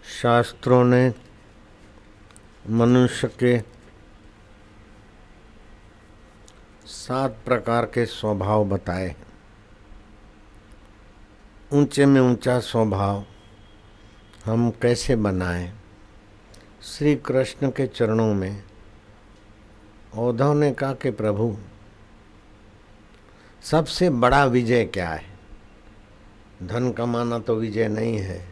शास्त्रों ने मनुष्य के 7 प्रकार के स्वभाव बताए। ऊंचे में ऊंचा स्वभाव हम कैसे बनाएं? श्री कृष्ण के चरणों में उद्धव ने कहा कि प्रभु, सबसे बड़ा विजय क्या है? धन कमाना तो विजय नहीं है,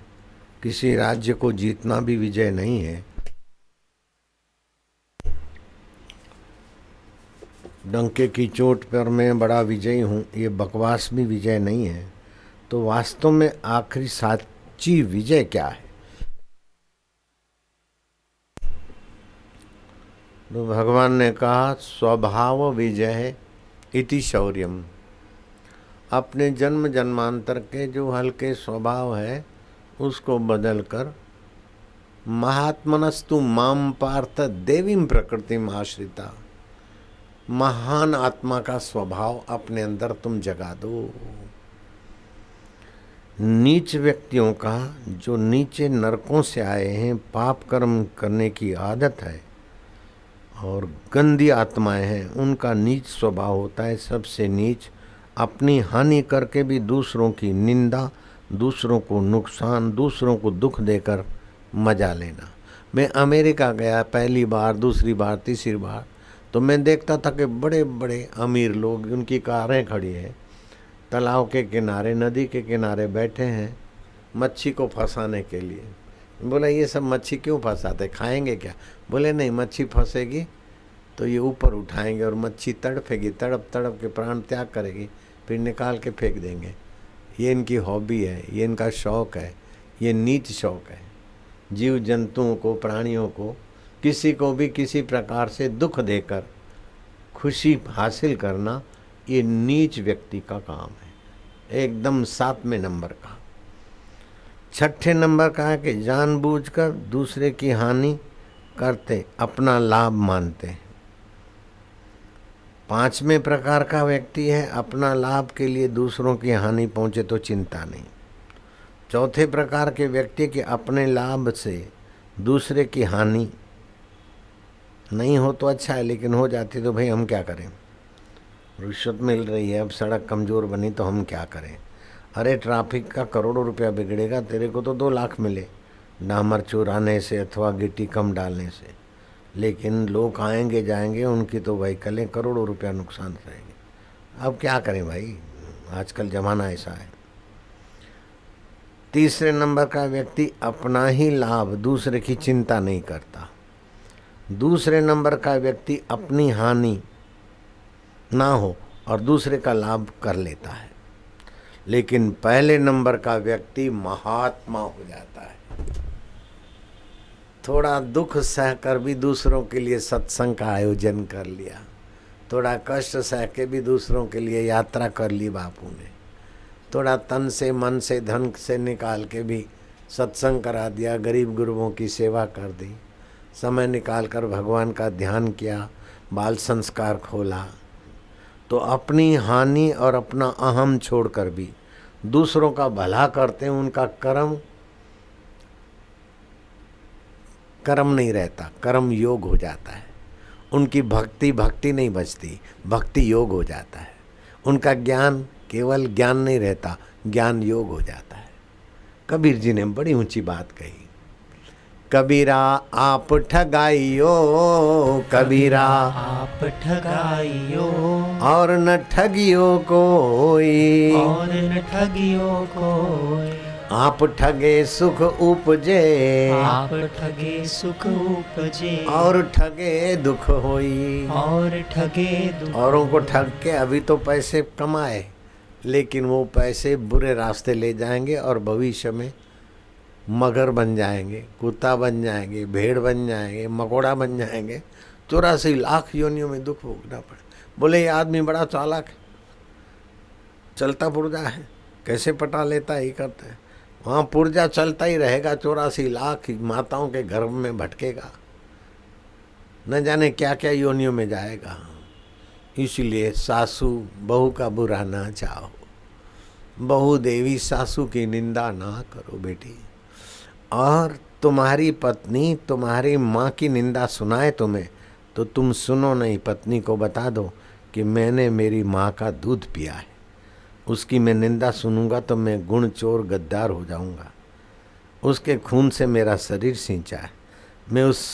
किसी राज्य को जीतना भी विजय नहीं है, डंके की चोट पर मैं बड़ा विजयी हूँ, ये बकवास भी विजय नहीं है। तो वास्तव में आखिरी साची विजय क्या है? तो भगवान ने कहा, स्वभाव विजय इति शौर्यम। अपने जन्म जन्मांतर के जो हल्के स्वभाव है उसको बदलकर महात्मनस्तु माम पार्थ देवीं प्रकृतिम आश्रिता, महान आत्मा का स्वभाव अपने अंदर तुम जगा दो। नीच व्यक्तियों का, जो नीचे नरकों से आए हैं, पाप कर्म करने की आदत है और गंदी आत्माएं हैं, उनका नीच स्वभाव होता है। सबसे नीच अपनी हानि करके भी दूसरों की निंदा, दूसरों को नुकसान, दूसरों को दुख देकर मजा लेना। मैं अमेरिका गया पहली बार, दूसरी बार, तीसरी बार, तो मैं देखता था कि बड़े बड़े अमीर लोग, उनकी कारें खड़ी हैं, तालाब के किनारे, नदी के किनारे बैठे हैं मच्छी को फंसाने के लिए। बोला, ये सब मच्छी क्यों फंसाते, खाएंगे क्या? बोले नहीं, मच्छी फंसेगी तो ये ऊपर उठाएंगे और मच्छी तड़फेगी, तड़प तड़प के प्राण त्याग करेगी, फिर निकाल के फेंक देंगे। ये इनकी हॉबी है, ये इनका शौक़ है, ये नीच शौक़ है। जीव जंतुओं को, प्राणियों को, किसी को भी किसी प्रकार से दुख देकर खुशी हासिल करना, ये नीच व्यक्ति का काम है। एकदम 7वें नंबर का। 6ठे नंबर का है कि जानबूझकर दूसरे की हानि करते अपना लाभ मानते हैं। 5वें प्रकार का व्यक्ति है, अपना लाभ के लिए दूसरों की हानि पहुंचे तो चिंता नहीं। 4थे प्रकार के व्यक्ति के अपने लाभ से दूसरे की हानि नहीं हो तो अच्छा है, लेकिन हो जाती तो भाई हम क्या करें? रिश्वत मिल रही है, अब सड़क कमज़ोर बनी तो हम क्या करें? अरे ट्रैफिक का करोड़ों रुपया बिगड़ेगा, तेरे को तो 2 लाख मिले डामर चुराने से अथवा गिट्टी कम डालने से, लेकिन लोग आएंगे जाएंगे, उनकी तो व्हीकलें करोड़ों रुपया नुकसान करेंगे। अब क्या करें भाई, आजकल ज़माना ऐसा है। 3रे नंबर का व्यक्ति अपना ही लाभ, दूसरे की चिंता नहीं करता। 2रे नंबर का व्यक्ति अपनी हानि ना हो और दूसरे का लाभ कर लेता है। लेकिन पहले नंबर का व्यक्ति महात्मा हो जाता है। थोड़ा दुख सहकर भी दूसरों के लिए सत्संग का आयोजन कर लिया, थोड़ा कष्ट सह के भी दूसरों के लिए यात्रा कर ली बापू ने, थोड़ा तन से, मन से, धन से निकाल के भी सत्संग करा दिया, गरीब गुरुओं की सेवा कर दी, समय निकाल कर भगवान का ध्यान किया, बाल संस्कार खोला, तो अपनी हानि और अपना अहम छोड़कर भी दूसरों का भला करते हैं। उनका कर्म नहीं रहता, कर्म योग हो जाता है। उनकी भक्ति नहीं बचती, भक्ति योग हो जाता है। उनका ज्ञान केवल ज्ञान नहीं रहता, ज्ञान योग हो जाता है। कबीर जी ने बड़ी ऊंची बात कही, कबीरा आप ठगाइयो, कबीरा आप ठगाइयो, और न ठगियो कोई, और न ठगियो कोई। आप ठगे सुख उपजे, आप ठगे सुख उपजे, और ठगे दुख होई। और ठगे दुख। औरों को ठग के अभी तो पैसे कमाए, लेकिन वो पैसे बुरे रास्ते ले जाएंगे और भविष्य में मगर बन जाएंगे, कुत्ता बन जाएंगे, भेड़ बन जाएंगे, मकोड़ा बन जाएंगे। 84 लाख योनियों में दुख भोगना पड़े। बोले ये आदमी बड़ा चालाक है, चलता पुर्जा है, कैसे पटा लेता है, ये करता है। वहाँ पुर्जा चलता ही रहेगा, 84 लाख माताओं के गर्भ में भटकेगा, न जाने क्या क्या योनियों में जाएगा। इसलिए सासू बहू का बुरा ना चाहो, बहू देवी सासू की निंदा ना करो बेटी। और तुम्हारी पत्नी तुम्हारी माँ की निंदा सुनाए तुम्हें, तो तुम सुनो नहीं, पत्नी को बता दो कि मैंने मेरी माँ का दूध पिया है, उसकी मैं निंदा सुनूंगा तो मैं गुण चोर गद्दार हो जाऊंगा, उसके खून से मेरा शरीर सींचा है। मैं उस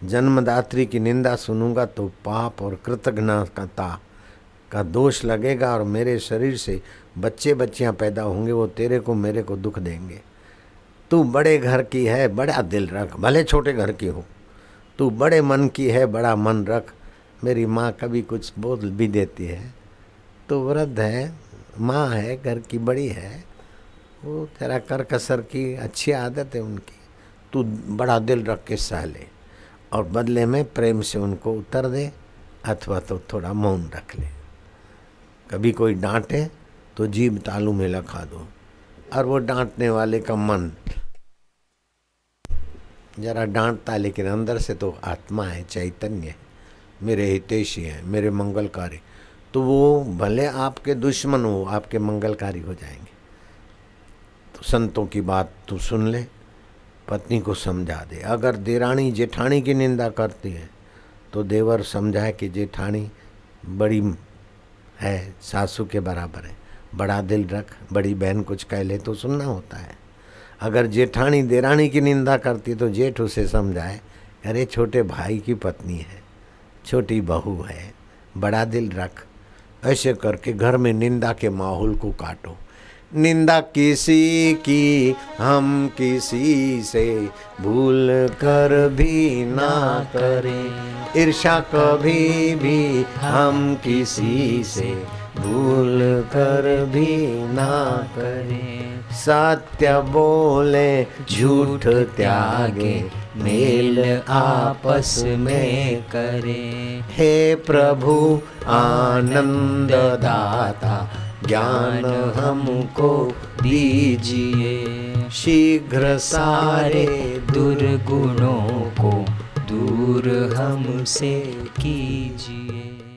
जन्मदात्री की निंदा सुनूंगा तो पाप और कृतज्ञता का दोष लगेगा और मेरे शरीर से बच्चे बच्चियां पैदा होंगे, वो तेरे को मेरे को दुख देंगे। तू बड़े घर की है, बड़ा दिल रख, भले छोटे घर की हो, तू बड़े मन की है, बड़ा मन रख। मेरी माँ कभी कुछ बोल भी देती है तो वृद्ध है, माँ है, घर की बड़ी है, वो तेरा कर कसर की अच्छी आदत है उनकी, तू बड़ा दिल रख के सह ले और बदले में प्रेम से उनको उत्तर दे, अथवा तो थोड़ा मौन रख ले। कभी कोई डांटे तो जीभ तालू में लगा दो और वो डांटने वाले का मन जरा डांटता है लेकिन अंदर से तो आत्मा है, चैतन्य है, मेरे हितैषी है, मेरे मंगलकारी, तो वो भले आपके दुश्मन हो आपके मंगलकारी हो जाएंगे। तो संतों की बात तू सुन ले, पत्नी को समझा दे। अगर देरानी जेठानी की निंदा करती है तो देवर समझाए कि जेठानी बड़ी है, सासू के बराबर है, बड़ा दिल रख, बड़ी बहन कुछ कह ले तो सुनना होता है। अगर जेठानी देरानी की निंदा करती तो जेठ उसे समझाए, अरे छोटे भाई की पत्नी है, छोटी बहू है, बड़ा दिल रख। ऐसे करके घर में निंदा के माहौल को काटो। निंदा किसी की हम किसी से भूल कर भी ना करें, ईर्ष्या कभी भी हम किसी से भूल कर भी ना करें। सत्य बोले झूठ त्यागे, मेल आपस में करें। हे प्रभु आनंद दाता, ज्ञान हमको दीजिए, शीघ्र सारे दुर्गुणों को दूर हमसे कीजिए।